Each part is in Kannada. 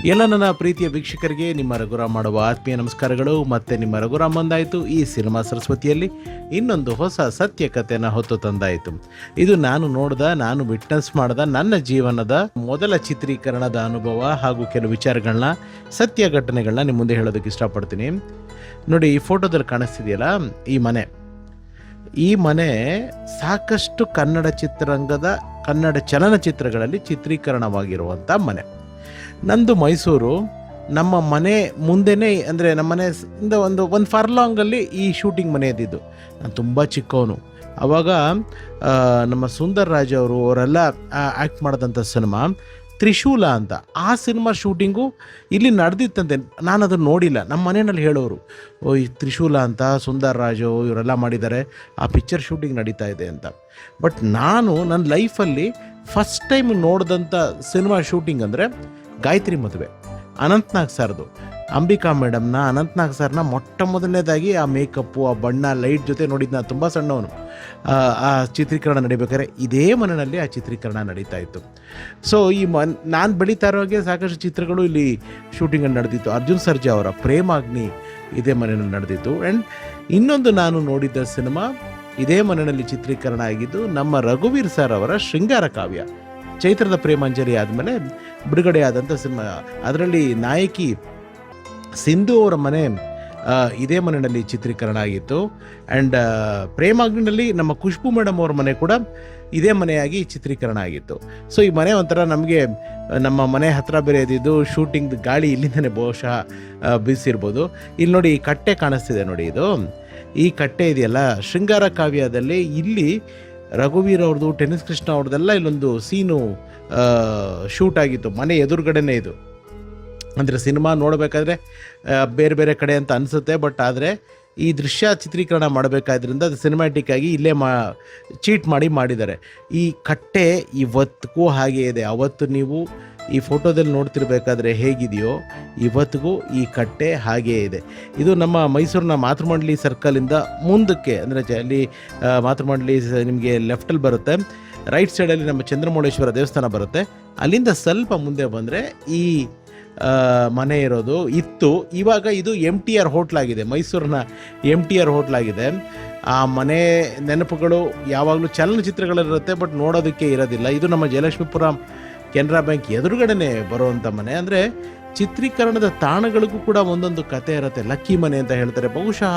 ಎಲ್ಲ ನನ್ನ ಪ್ರೀತಿಯ ವೀಕ್ಷಕರಿಗೆ ನಿಮ್ಮ ರಘುರಾಮ್ ಮಾಡುವ ಆತ್ಮೀಯ ನಮಸ್ಕಾರಗಳು. ಮತ್ತೆ ನಿಮ್ಮ ರಘುರಾಮ್ ಬಂದಾಯಿತು ಈ ಸಿನಿಮಾ ಸರಸ್ವತಿಯಲ್ಲಿ ಇನ್ನೊಂದು ಹೊಸ ಸತ್ಯ ಕಥೆಯನ್ನು ಹೊತ್ತು ತಂದಾಯಿತು. ಇದು ನಾನು ವಿಟ್ನೆಸ್ ಮಾಡಿದ ನನ್ನ ಜೀವನದ ಮೊದಲ ಚಿತ್ರೀಕರಣದ ಅನುಭವ ಹಾಗೂ ಕೆಲವು ವಿಚಾರಗಳನ್ನ, ಸತ್ಯ ಘಟನೆಗಳನ್ನ ನಿಮ್ಮ ಮುಂದೆ ಹೇಳೋದಕ್ಕೆ ಇಷ್ಟಪಡ್ತೀನಿ. ನೋಡಿ, ಈ ಫೋಟೋದಲ್ಲಿ ಕಾಣಿಸ್ತಿದೆಯಲ್ಲ, ಈ ಮನೆ ಸಾಕಷ್ಟು ಕನ್ನಡ ಚಿತ್ರರಂಗದ ಕನ್ನಡ ಚಲನಚಿತ್ರಗಳಲ್ಲಿ ಚಿತ್ರೀಕರಣವಾಗಿರುವಂಥ ಮನೆ. ನಂದು ಮೈಸೂರು. ನಮ್ಮ ಮನೆ ಮುಂದೆನೇ, ಅಂದರೆ ನಮ್ಮ ಮನೆಯಿಂದ ಒಂದು ಫರ್ಲಾಂಗಲ್ಲಿ ಈ ಶೂಟಿಂಗ್ ಮನೆ ಇದ್ದಿದ್ದು. ನಾನು ತುಂಬ ಚಿಕ್ಕವನು. ಆವಾಗ ನಮ್ಮ ಸುಂದರ್ ರಾಜ್ ಅವರೆಲ್ಲ ಆ್ಯಕ್ಟ್ ಮಾಡಿದಂಥ ಸಿನಿಮಾ ತ್ರಿಶೂಲ ಅಂತ. ಆ ಸಿನಿಮಾ ಶೂಟಿಂಗು ಇಲ್ಲಿ ನಡೆದಿತ್ತಂತೆ. ನಾನು ಅದನ್ನು ನೋಡಿಲ್ಲ. ನಮ್ಮ ಮನೆಯಲ್ಲಿ ಹೇಳೋರು, ಈ ತ್ರಿಶೂಲ ಅಂತ ಸುಂದರ್ ರಾಜು ಇವರೆಲ್ಲ ಮಾಡಿದ್ದಾರೆ, ಆ ಪಿಕ್ಚರ್ ಶೂಟಿಂಗ್ ನಡೀತಾ ಇದೆ ಅಂತ. ಬಟ್ ನನ್ನ ಲೈಫಲ್ಲಿ ಫಸ್ಟ್ ಟೈಮ್ ನೋಡಿದಂಥ ಸಿನಿಮಾ ಶೂಟಿಂಗ್ ಅಂದರೆ ಗಾಯತ್ರಿ ಮದುವೆ, ಅನಂತ್ನಾಗ್ ಸರ್ದು. ಅಂಬಿಕಾ ಮೇಡಮ್ನ, ಅನಂತ್ನಾಗ್ ಸರ್ನ ಮೊಟ್ಟ ಮೊದಲನೇದಾಗಿ ಆ ಮೇಕಪ್ಪು, ಆ ಬಣ್ಣ, ಲೈಟ್ ಜೊತೆ ನೋಡಿದ್ದು. ನಾನು ತುಂಬ ಸಣ್ಣವನು. ಆ ಚಿತ್ರೀಕರಣ ನಡಿಬೇಕಾದ್ರೆ ಇದೇ ಮನೆಯಲ್ಲಿ ಆ ಚಿತ್ರೀಕರಣ ನಡೀತಾ ಇತ್ತು. ಸೊ ನಾನು ಬೆಳೀತಾ ಇರೋವಾಗೆ ಸಾಕಷ್ಟು ಚಿತ್ರಗಳು ಇಲ್ಲಿ ಶೂಟಿಂಗಲ್ಲಿ ನಡೆದಿತ್ತು. ಅರ್ಜುನ್ ಸರ್ಜಾ ಅವರ ಪ್ರೇಮಾಗ್ನಿ ಇದೇ ಮನೆಯಲ್ಲಿ ನಡೆದಿತ್ತು. ಆ್ಯಂಡ್ ಇನ್ನೊಂದು ನಾನು ನೋಡಿದ್ದ ಸಿನಿಮಾ ಇದೇ ಮನೆಯಲ್ಲಿ ಚಿತ್ರೀಕರಣ ಆಗಿದ್ದು ನಮ್ಮ ರಘುವೀರ್ ಸರ್ ಅವರ ಶೃಂಗಾರ ಕಾವ್ಯ, ಚೈತ್ರದ ಪ್ರೇಮಾಂಜಲಿ ಆದಮೇಲೆ ಬಿಡುಗಡೆ ಆದಂಥ ಸಿನಿಮಾ. ಅದರಲ್ಲಿ ನಾಯಕಿ ಸಿಂಧು ಅವರ ಮನೆ ಇದೇ ಮನೆಯಲ್ಲಿ ಚಿತ್ರೀಕರಣ ಆಗಿತ್ತು. ಆ್ಯಂಡ್ ಪ್ರೇಮಾಗ್ನಿನಲ್ಲಿ ನಮ್ಮ ಖುಷ್ಬು ಮೇಡಮ್ ಅವ್ರ ಮನೆ ಕೂಡ ಇದೇ ಮನೆಯಾಗಿ ಚಿತ್ರೀಕರಣ ಆಗಿತ್ತು. ಸೊ ಈ ಮನೆ ಒಂಥರ ನಮಗೆ ನಮ್ಮ ಮನೆ ಹತ್ತಿರ ಬೇರೆ ಇದ್ದಿದ್ದು, ಶೂಟಿಂಗ್ ಗಾಳಿ ಇಲ್ಲಿಂದನೇ ಬಹುಶಃ ಬೀಸಿರ್ಬೋದು. ಇಲ್ಲಿ ನೋಡಿ, ಈ ಕಟ್ಟೆ ಕಾಣಿಸ್ತಿದೆ ನೋಡಿ, ಈ ಕಟ್ಟೆ ಇದೆಯಲ್ಲ, ಶೃಂಗಾರ ಕಾವ್ಯದಲ್ಲಿ ಇಲ್ಲಿ ರಘುವೀರ್ ಅವ್ರದ್ದು, ಟೆನ್ನಿಸ್ ಕೃಷ್ಣ ಅವ್ರದ್ದೆಲ್ಲ ಇಲ್ಲೊಂದು ಸೀನು ಶೂಟ್ ಆಗಿತ್ತು. ಮನೆ ಎದುರುಗಡೆನೇ ಇದು. ಅಂದರೆ ಸಿನಿಮಾ ನೋಡಬೇಕಾದ್ರೆ ಬೇರೆ ಬೇರೆ ಕಡೆ ಅಂತ ಅನಿಸುತ್ತೆ, ಬಟ್ ಆದರೆ ಈ ದೃಶ್ಯ ಚಿತ್ರೀಕರಣ ಮಾಡಬೇಕಾದ್ರಿಂದ ಅದು ಸಿನಿಮ್ಯಾಟಿಕ್ ಆಗಿ ಇಲ್ಲೇ ಚೀಟ್ ಮಾಡಿದ್ದಾರೆ. ಈ ಕಟ್ಟೆ ಇವತ್ತಿಗೂ ಹಾಗೆ ಇದೆ. ಅವತ್ತು ನೀವು ಈ ಫೋಟೋದಲ್ಲಿ ನೋಡ್ತಿರ್ಬೇಕಾದ್ರೆ ಹೇಗಿದೆಯೋ ಇವತ್ತಿಗೂ ಈ ಕಟ್ಟೆ ಹಾಗೇ ಇದೆ. ಇದು ನಮ್ಮ ಮೈಸೂರಿನ ಮಾತೃಮಂಡಲಿ ಸರ್ಕಲಿಂದ ಮುಂದಕ್ಕೆ, ಅಂದರೆ ಅಲ್ಲಿ ಮಾತೃಮಂಡಲಿ ನಿಮಗೆ ಲೆಫ್ಟಲ್ಲಿ ಬರುತ್ತೆ, ರೈಟ್ ಸೈಡಲ್ಲಿ ನಮ್ಮ ಚಂದ್ರಮೌಳೇಶ್ವರ ದೇವಸ್ಥಾನ ಬರುತ್ತೆ. ಅಲ್ಲಿಂದ ಸ್ವಲ್ಪ ಮುಂದೆ ಬಂದರೆ ಈ ಮನೆ ಇತ್ತು. ಇವಾಗ ಇದು MTR ಹೋಟ್ಲಾಗಿದೆ, ಮೈಸೂರಿನ MTR ಹೋಟ್ಲಾಗಿದೆ. ಆ ಮನೆ ನೆನಪುಗಳು ಯಾವಾಗಲೂ ಚಲನಚಿತ್ರಗಳಿರುತ್ತೆ, ಬಟ್ ನೋಡೋದಕ್ಕೆ ಇರೋದಿಲ್ಲ. ಇದು ನಮ್ಮ ಜಯಲಕ್ಷ್ಮೀಪುರ ಕೆನರಾ ಬ್ಯಾಂಕ್ ಎದುರುಗಡೆನೆ ಬರುವಂಥ ಮನೆ. ಅಂದರೆ ಚಿತ್ರೀಕರಣದ ತಾಣಗಳಿಗೂ ಕೂಡ ಒಂದೊಂದು ಕತೆ ಇರುತ್ತೆ. ಲಕ್ಕಿ ಮನೆ ಅಂತ ಹೇಳ್ತಾರೆ. ಬಹುಶಃ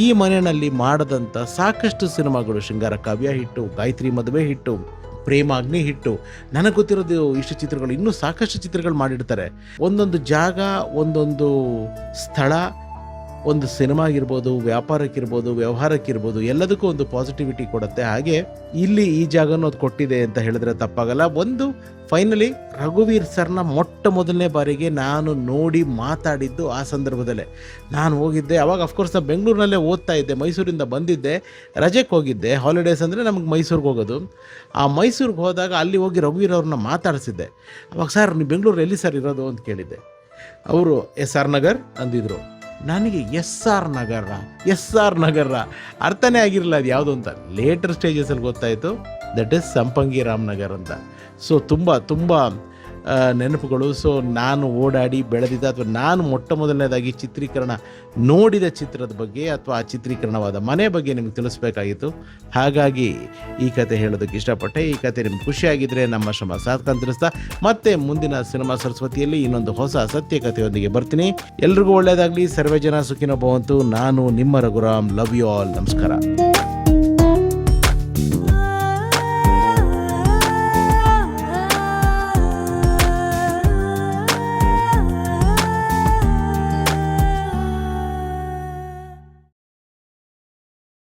ಈ ಮನೆಯಲ್ಲಿ ಮಾಡಿದಂಥ ಸಾಕಷ್ಟು ಸಿನಿಮಾಗಳು, ಶೃಂಗಾರ ಕಾವ್ಯ ಹಿಟ್ಟು, ಗಾಯತ್ರಿ ಮದುವೆ ಹಿಟ್ಟು, ಪ್ರೇಮಾಗ್ನಿ ಹಿಟ್ಟು, ನನಗೆ ಗೊತ್ತಿರೋದು ಇಷ್ಟು ಚಿತ್ರಗಳು. ಇನ್ನೂ ಸಾಕಷ್ಟು ಚಿತ್ರಗಳು ಮಾಡಿರ್ತಾರೆ. ಒಂದೊಂದು ಜಾಗ, ಒಂದೊಂದು ಸ್ಥಳ, ಒಂದು ಸಿನಿಮಾಗಿರ್ಬೋದು, ವ್ಯಾಪಾರಕ್ಕಿರ್ಬೋದು, ವ್ಯವಹಾರಕ್ಕಿರ್ಬೋದು, ಎಲ್ಲದಕ್ಕೂ ಒಂದು ಪಾಸಿಟಿವಿಟಿ ಕೊಡುತ್ತೆ. ಹಾಗೆ ಇಲ್ಲಿ ಈ ಜಾಗನೂ ಅದು ಕೊಟ್ಟಿದೆ ಅಂತ ಹೇಳಿದ್ರೆ ತಪ್ಪಾಗಲ್ಲ. ಫೈನಲಿ ರಘುವೀರ್ ಸರ್ನ ಮೊಟ್ಟ ಮೊದಲನೇ ಬಾರಿಗೆ ನಾನು ನೋಡಿ ಮಾತಾಡಿದ್ದು ಆ ಸಂದರ್ಭದಲ್ಲೇ. ನಾನು ಹೋಗಿದ್ದೆ ಅವಾಗ, ಅಫ್ಕೋರ್ಸ್ ನಾನು ಬೆಂಗಳೂರಿನಲ್ಲೇ ಓದ್ತಾ ಇದ್ದೆ. ಮೈಸೂರಿಂದ ಬಂದಿದ್ದೆ, ರಜೆಗೆ ಹೋಗಿದ್ದೆ. ಹಾಲಿಡೇಸ್ ಅಂದರೆ ನಮಗೆ ಮೈಸೂರಿಗೆ ಹೋಗೋದು. ಆ ಮೈಸೂರಿಗೆ ಹೋದಾಗ ಅಲ್ಲಿ ಹೋಗಿ ರಘುವೀರ್ ಅವ್ರನ್ನ ಮಾತಾಡಿಸಿದ್ದೆ. ಅವಾಗ, ಸರ್ ನೀವು ಬೆಂಗಳೂರು ಎಲ್ಲಿ ಸರ್ ಇರೋದು ಅಂತ ಕೇಳಿದ್ದೆ. ಅವರು SR ನಗರ್ ಅಂದಿದ್ರು. ನನಗೆ SR ನಗರ ಅರ್ಥನೇ ಆಗಿರಲಿಲ್ಲ ಅದು ಯಾವುದು ಅಂತ. ಲೇಟರ್ ಸ್ಟೇಜಸಲ್ಲಿ ಗೊತ್ತಾಯಿತು, ದಟ್ ಈಸ್ ಸಂಪಂಗಿ ರಾಮನಗರ್ ಅಂತ. ಸೊ ತುಂಬ ನೆನಪುಗಳು. ಸೊ ನಾನು ಓಡಾಡಿ ಬೆಳೆದಿದ್ದ, ಅಥವಾ ನಾನು ಮೊಟ್ಟ ಮೊದಲನೇದಾಗಿ ಚಿತ್ರೀಕರಣ ನೋಡಿದ ಚಿತ್ರದ ಬಗ್ಗೆ, ಅಥವಾ ಆ ಚಿತ್ರೀಕರಣವಾದ ಮನೆ ಬಗ್ಗೆ ನಿಮಗೆ ತಿಳಿಸ್ಬೇಕಾಗಿತ್ತು. ಹಾಗಾಗಿ ಈ ಕತೆ ಹೇಳೋದಕ್ಕೆ ಇಷ್ಟಪಟ್ಟೆ. ಈ ಕತೆ ನಿಮ್ಗೆ ಖುಷಿಯಾಗಿದ್ದರೆ ನಮ್ಮ ಶ್ರಮ ಸಾರ್ಥಕ ಮತ್ತೆ ಮುಂದಿನ ಸಿನಿಮಾ ಸರಸ್ವತಿಯಲ್ಲಿ ಇನ್ನೊಂದು ಹೊಸ ಸತ್ಯ ಕಥೆಯೊಂದಿಗೆ ಬರ್ತೀನಿ. ಎಲ್ರಿಗೂ ಒಳ್ಳೆಯದಾಗಲಿ. ಸರ್ವೇ ಜನ ಸುಖಿನೋ ಭವಂತು. ನಾನು ನಿಮ್ಮ ರಘುರಾಮ್. Love you all. ನಮಸ್ಕಾರ.